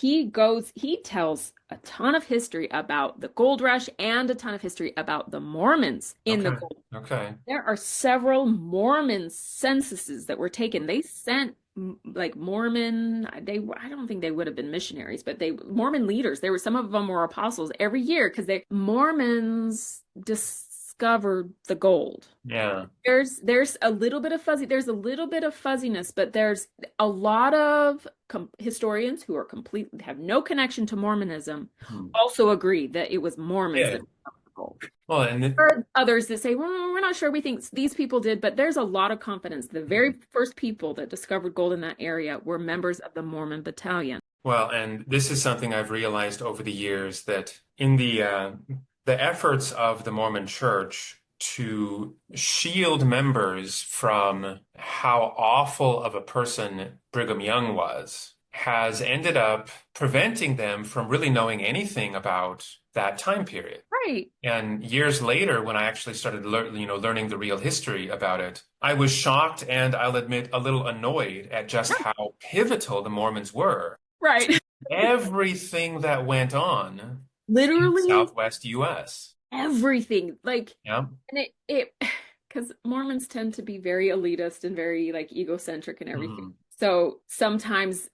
he tells a ton of history about the gold rush and a ton of history about the Mormons in the Okay. gold. Okay. There are several Mormon censuses that were taken. They sent like I don't think they would have been missionaries, but they Mormon leaders. There were some of them were apostles every year because they Mormons discovered the gold. Yeah. There's a little bit of fuzziness, but there's a lot of historians who are completely have no connection to Mormonism Hmm. also agree that it was Mormons Yeah. that discovered the gold. Well, There are others that say, well, we're not sure. We think these people did, but there's a lot of confidence. The very first people that discovered gold in that area were members of the Mormon battalion. and this is something I've realized over the years that in the efforts of the Mormon Church to shield members from how awful of a person Brigham Young was has ended up preventing them from really knowing anything about that time period. Right. And years later, when I actually started learning the real history about it, I was shocked and I'll admit a little annoyed at just Yeah. how pivotal the Mormons were to Right. everything that went on in the Literally Southwest US. everything. Like, Yeah. and it because Mormons tend to be very elitist and very like egocentric and everything. Mhm. So sometimes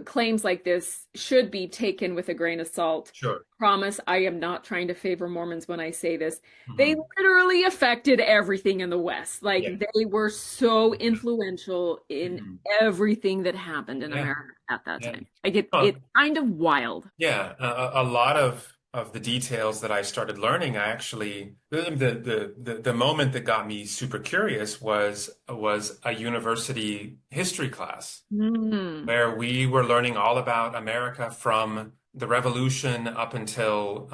claims like this should be taken with a grain of salt. Sure. Promise, I am not trying to favor Mormons when I say this. They Mhm. literally affected everything in the West. Like Yeah. they were so influential in Mhm. everything that happened in Yeah. America at that Yeah. time. Like it's Oh, kind of wild. yeah, a lot of the details that I started learning, I actually the moment that got me super curious was a university history class Hmm. where we were learning all about America from the Revolution up until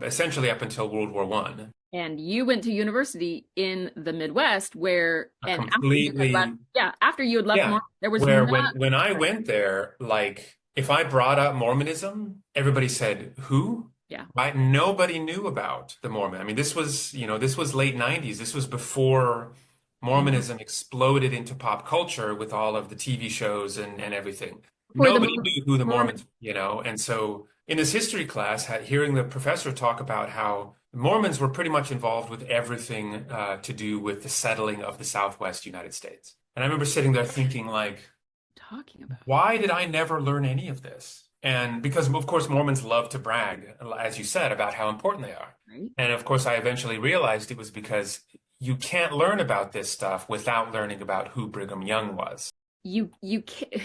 essentially up until World War One. And you went to university in the Midwest where, A and after you had left, completely yeah, after you had left Yeah. Mormon, there was Where not, when I went there, like if I brought up Mormonism, everybody said, "Who?" yeah. Right? Nobody knew about the Mormon. I mean, this was late 90s. This was before Mhm. Mormonism exploded into pop culture with all of the TV shows and everything. For the Nobody knew who the Mormon, Mormons. And so in this history class, hearing the professor talk about how the Mormons were pretty much involved with everything to do with the settling of the Southwest United States. And I remember sitting there thinking, like, talking about, why did I never learn any of this? And because, of course, Mormons love to brag, as you said, about how important they are. right? And of course, I eventually realized it was because you can't learn about this stuff without learning about who Brigham Young was. You can't,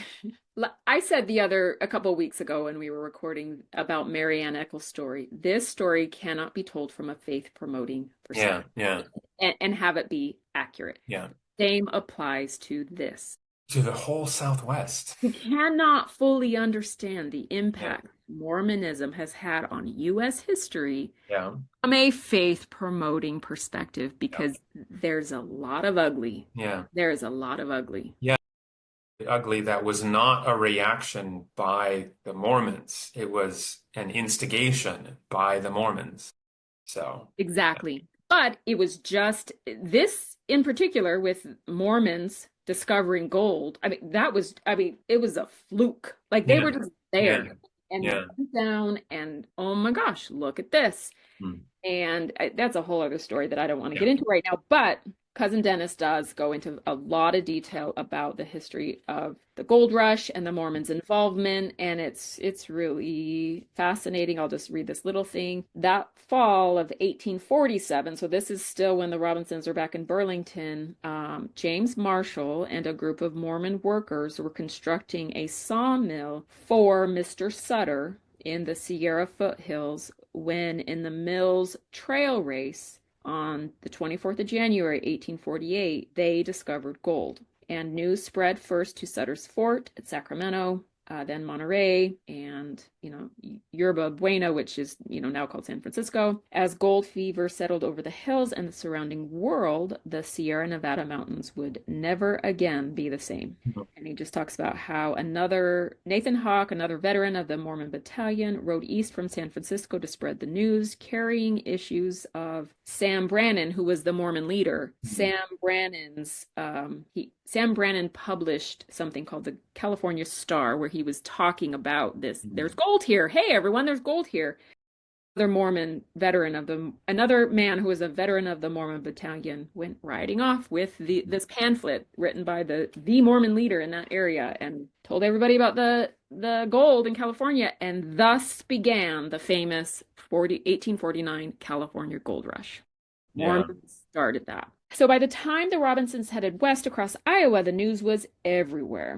I said a couple of weeks ago when we were recording about Mary Ann Eccles' story, this story cannot be told from a faith promoting Yeah, perspective yeah, and have it be accurate. yeah. Same applies to this. To the whole Southwest. You cannot fully understand the Yeah, impact Mormonism has had on U.S. history yeah, from a faith promoting perspective yeah, because there's a lot of ugly. yeah. There is a lot of ugly. Yeah, ugly. That was not a reaction by the Mormons. It was an instigation by the Mormons. So, Exactly. But it was just this in particular with Mormons discovering gold. I mean, it was a fluke. Like they yeah, were just yeah, there and they yeah. went down and oh my gosh, look at this. Hmm. And that's a whole other story that I don't want to Yeah. get into right now. But Cousin Dennis does go into a lot of detail about the history of the gold rush and the Mormons' involvement, and it's really fascinating. I'll just read this little thing. That fall of 1847, so this is still when the Robinsons are back in Burlington, James Marshall and a group of Mormon workers were constructing a sawmill for Mr. Sutter in the Sierra foothills when in the mill's trail race on the 24th of January, 1848, they discovered gold. And news spread first to Sutter's Fort at Sacramento, then Monterey, and Yerba Buena, which is now called San Francisco. As gold fever settled over the hills and the surrounding world, the Sierra Nevada mountains would never again be the same. And he just talks about how another Nathan Hawk, another veteran of the Mormon Battalion, rode east from San Francisco to spread the news, carrying issues of Sam Brannan, who was the Mormon leader. Mhm. Sam Brannan published something called the California Star, where he was talking about this. There's Mhm. gold here. Hey, everyone, there's gold here. Another Mormon veteran of another man who was a veteran of the Mormon battalion went riding off with this pamphlet written by the Mormon leader in that area and told everybody about the gold in California, and thus began the famous 1849 California gold rush. Yeah. Mormons started that. So by the time the Robinsons headed west across Iowa, the news was everywhere.